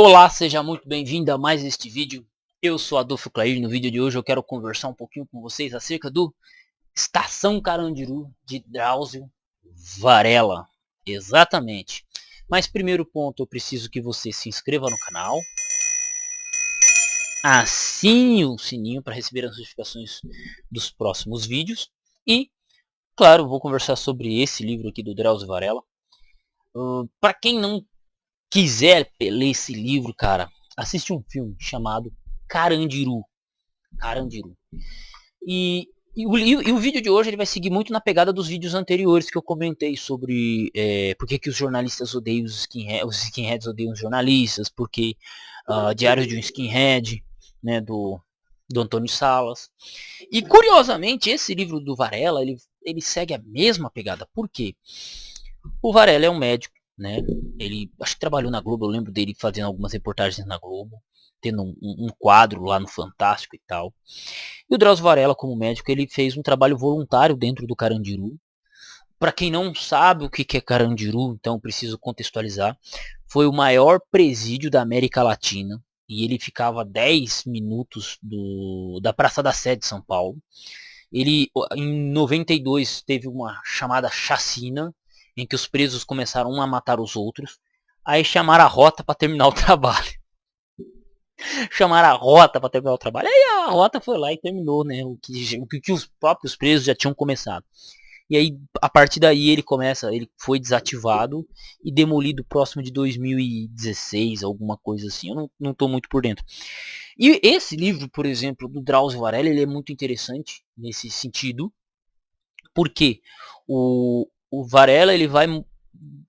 Olá, seja muito bem-vindo a mais este vídeo. Eu sou Adolfo Clair. No vídeo de hoje eu quero conversar um pouquinho com vocês acerca do Estação Carandiru de Drauzio Varela. Exatamente. Mas primeiro ponto, eu preciso que você se inscreva no canal, assine o sininho para receber as notificações dos próximos vídeos e, claro, vou conversar sobre esse livro aqui do Drauzio Varela. Para quem não quiser ler esse livro, cara, assiste um filme chamado Carandiru. Carandiru. E o vídeo de hoje ele vai seguir muito na pegada dos vídeos anteriores que eu comentei sobre por que os jornalistas odeiam os skinheads odeiam os jornalistas, porque Diário de um Skinhead, né, do Antônio Salas. E curiosamente, esse livro do Varela, ele segue a mesma pegada. Por quê? O Varela é um médico, né? Ele acho que trabalhou na Globo, eu lembro dele fazendo algumas reportagens na Globo, tendo um quadro lá no Fantástico e tal. E o Drauzio Varela, como médico, ele fez um trabalho voluntário dentro do Carandiru. Para quem não sabe o que é Carandiru, então preciso contextualizar. Foi o maior presídio da América Latina. E ele ficava a 10 minutos da Praça da Sé de São Paulo. Ele, em 92, teve uma chamada chacina, em que os presos começaram um a matar os outros. Aí chamaram a rota para terminar o trabalho. Chamaram a rota para terminar o trabalho. Aí a rota foi lá e terminou, né? O que os próprios presos já tinham começado. E aí, a partir daí, ele foi desativado e demolido próximo de 2016, alguma coisa assim. Eu não tô muito por dentro. E esse livro, por exemplo, do Drauzio Varela, ele é muito interessante nesse sentido, porque o Varela ele vai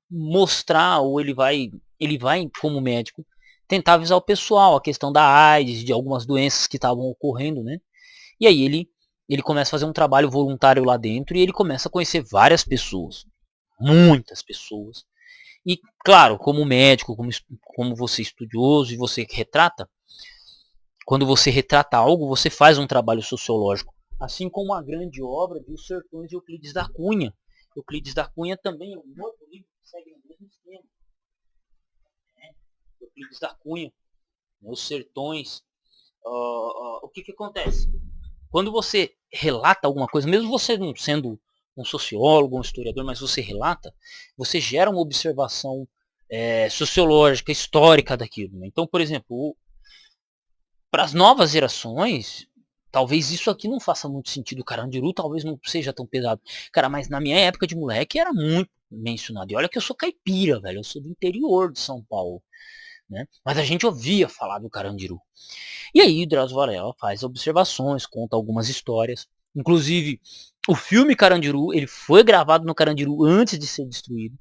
mostrar, ou ele vai como médico, tentar avisar o pessoal a questão da AIDS, de algumas doenças que estavam ocorrendo, né? E aí ele começa a fazer um trabalho voluntário lá dentro e ele começa a conhecer várias pessoas, muitas pessoas. E claro, como médico, como você é estudioso e você retrata, quando você retrata algo, você faz um trabalho sociológico. Assim como a grande obra de Os Sertões de Euclides da Cunha. Euclides da Cunha também é um outro livro que segue no mesmo esquema. Euclides da Cunha, né, Os Sertões. O que acontece? Quando você relata alguma coisa, mesmo você não sendo um sociólogo, um historiador, mas você relata, você gera uma observação sociológica, histórica daquilo. Né? Então, por exemplo, para as novas gerações, talvez isso aqui não faça muito sentido. O Carandiru talvez não seja tão pesado. Cara, mas na minha época de moleque era muito mencionado. E olha que eu sou caipira, velho. Eu sou do interior de São Paulo. Né? Mas a gente ouvia falar do Carandiru. E aí o Drauzio Varela faz observações, conta algumas histórias. Inclusive, o filme Carandiru, ele foi gravado no Carandiru antes de ser destruído.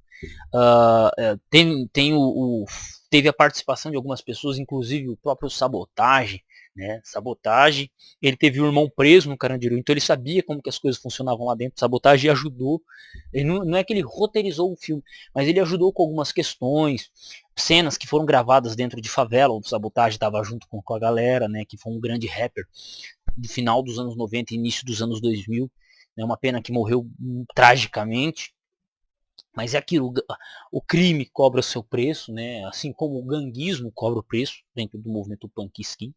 Teve a participação de algumas pessoas, inclusive o próprio Sabotagem, né? Sabotagem, ele teve o irmão preso no Carandiru, então ele sabia como que as coisas funcionavam lá dentro. Sabotagem ajudou. Ele não é que ele roteirizou o filme, mas ele ajudou com algumas questões, cenas que foram gravadas dentro de favela. O Sabotagem estava junto com a galera, né? Que foi um grande rapper do final dos anos 90 e início dos anos 2000. É uma pena que morreu tragicamente. Mas é aquilo, o crime cobra o seu preço, né? Assim como o ganguismo cobra o preço dentro do movimento punk skin.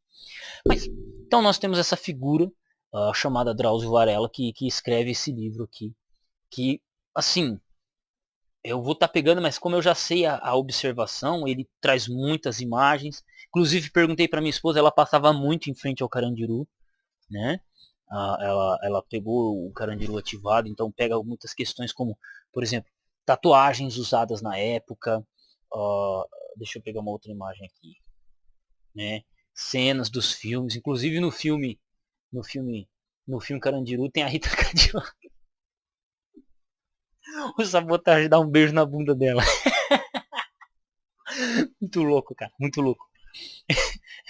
Mas, então nós temos essa figura chamada Drauzio Varela que escreve esse livro aqui. Que, assim, eu vou estar pegando, mas como eu já sei a observação, ele traz muitas imagens. Inclusive perguntei para minha esposa, ela passava muito em frente ao Carandiru, né? Ela pegou o Carandiru ativado, então pega muitas questões como, por exemplo, tatuagens usadas na época. Deixa eu pegar uma outra imagem aqui, né? Cenas dos filmes, inclusive no filme, no filme Carandiru tem a Rita Cadillac. O Sabotagem dá um beijo na bunda dela. Muito louco, cara, muito louco.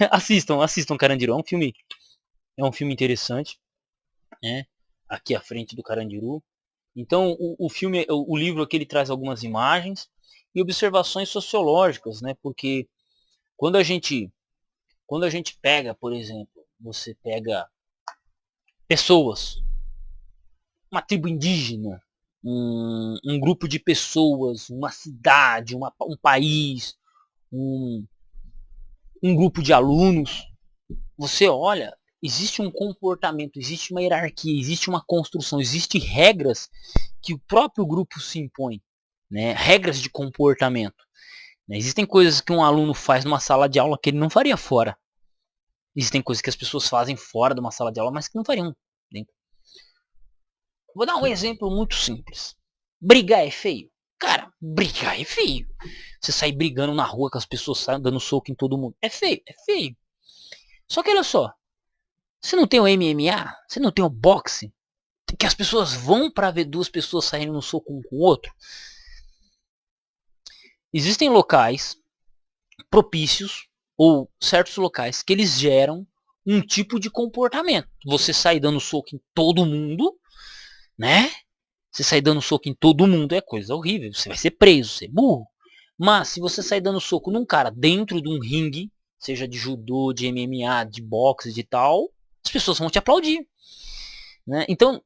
Assistam Carandiru, é um filme interessante, né? Aqui à frente do Carandiru. Então o livro aqui ele traz algumas imagens e observações sociológicas, né? Porque quando a gente pega, por exemplo, você pega pessoas, uma tribo indígena, um grupo de pessoas, uma cidade, um país, um, um grupo de alunos, você olha, existe um comportamento, existe uma hierarquia, existe uma construção, existem regras que o próprio grupo se impõe, né? Regras de comportamento. Né? Existem coisas que um aluno faz numa sala de aula que ele não faria fora. Existem coisas que as pessoas fazem fora de uma sala de aula, mas que não fariam dentro. Vou dar um exemplo muito simples. Brigar é feio? Cara, brigar é feio. Você sair brigando na rua com as pessoas, saem dando soco em todo mundo. É feio, é feio. Só que olha só, você não tem o MMA, você não tem o boxe, que as pessoas vão para ver duas pessoas saindo no soco um com o outro. Existem locais propícios ou certos locais que eles geram um tipo de comportamento. Você sai dando soco em todo mundo, né? Você sair dando soco em todo mundo é coisa horrível. Você vai ser preso, você é burro. Mas se você sair dando soco num cara dentro de um ringue, seja de judô, de MMA, de boxe, de tal, as pessoas vão te aplaudir. Né? Então,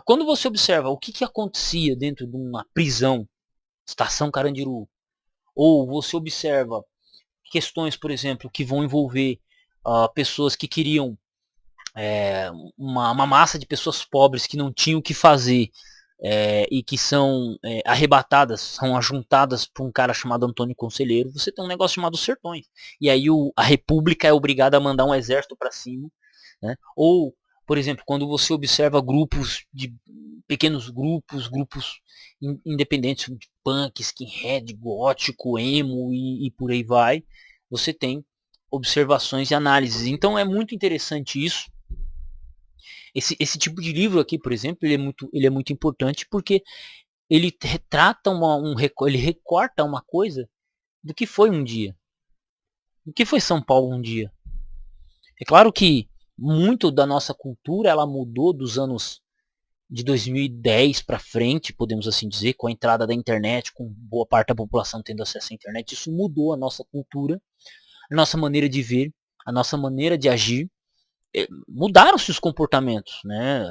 quando você observa o que acontecia dentro de uma prisão, estação Carandiru, ou você observa questões, por exemplo, que vão envolver pessoas que queriam uma massa de pessoas pobres que não tinham o que fazer e que são arrebatadas, são ajuntadas por um cara chamado Antônio Conselheiro, você tem um negócio chamado Sertões. E aí a República é obrigada a mandar um exército para cima. Né? Ou, por exemplo, quando você observa grupos de pequenos grupos independentes, de punk, skinhead, gótico, emo e por aí vai, você tem observações e análises. Então é muito interessante isso. Esse tipo de livro aqui, por exemplo, ele é muito importante porque ele retrata ele recorta uma coisa do que foi um dia. Do que foi São Paulo um dia. É claro que muito da nossa cultura ela mudou dos anos de 2010 para frente, podemos assim dizer, com a entrada da internet, com boa parte da população tendo acesso à internet. Isso mudou a nossa cultura, a nossa maneira de ver, a nossa maneira de agir. Mudaram-se os comportamentos, né?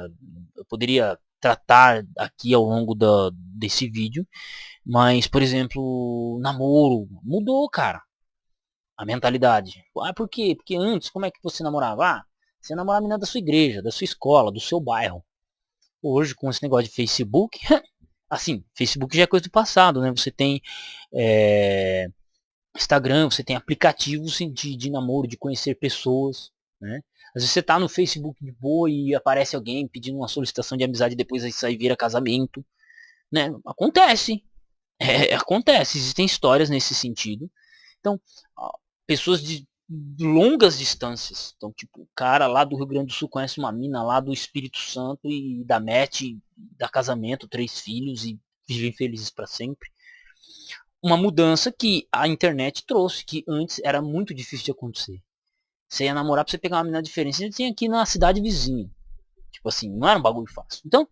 Eu poderia tratar aqui ao longo desse vídeo, mas, por exemplo, namoro, mudou, cara, a mentalidade. Por quê? Porque antes, como é que você namorava? Você namorava a menina da sua igreja, da sua escola, do seu bairro. Hoje, com esse negócio de Facebook, assim, Facebook já é coisa do passado, né? Você tem Instagram, você tem aplicativos de namoro, de conhecer pessoas, né? Às vezes você tá no Facebook de boa e aparece alguém pedindo uma solicitação de amizade e depois isso aí vira casamento, né? Acontece. Acontece, existem histórias nesse sentido. Então, pessoas de longas distâncias. Então, tipo, o cara lá do Rio Grande do Sul conhece uma mina lá do Espírito Santo e dá match, dá casamento, 3 filhos e vivem felizes para sempre. Uma mudança que a internet trouxe, que antes era muito difícil de acontecer. Você ia namorar pra você pegar uma menina diferente, você tinha aqui na cidade vizinha. Tipo assim, não era um bagulho fácil. Então,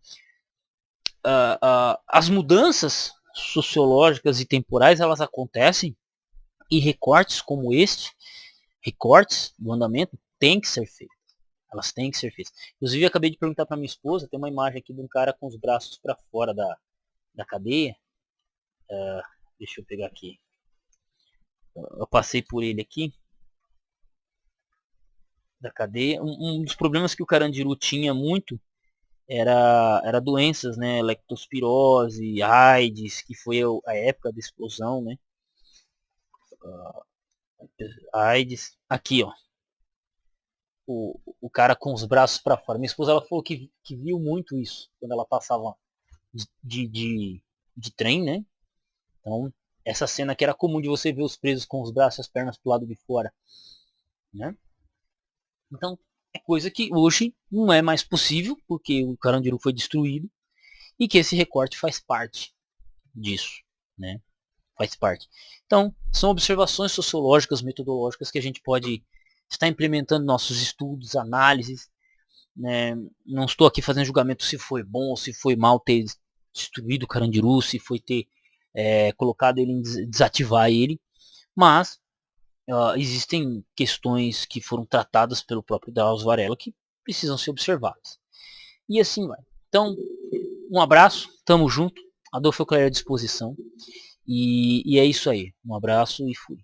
as mudanças sociológicas e temporais, elas acontecem e recortes como este, recortes do andamento, tem que ser feitos. Elas têm que ser feitas. Inclusive, eu acabei de perguntar para minha esposa, tem uma imagem aqui de um cara com os braços para fora da cadeia. Deixa eu pegar aqui. Eu passei por ele aqui. Da cadeia. Um dos problemas que o Carandiru tinha muito era doenças, né? Leptospirose, AIDS, que foi a época da explosão, né? AIDS. Aqui, ó. O cara com os braços para fora. Minha esposa ela falou que viu muito isso quando ela passava de trem, né? Então, essa cena que era comum de você ver os presos com os braços e as pernas pro lado de fora, né? Então, é coisa que hoje não é mais possível, porque o Carandiru foi destruído, e que esse recorte faz parte disso, né? Faz parte. Então, são observações sociológicas, metodológicas que a gente pode estar implementando nossos estudos, análises, né? Não estou aqui fazendo julgamento se foi bom ou se foi mal ter destruído o Carandiru, se foi ter colocado ele, desativar ele, mas existem questões que foram tratadas pelo próprio Drauzio Varela que precisam ser observadas. E assim vai. Então, um abraço, tamo junto, Adolfo Euclério à disposição, e é isso aí. Um abraço e fui.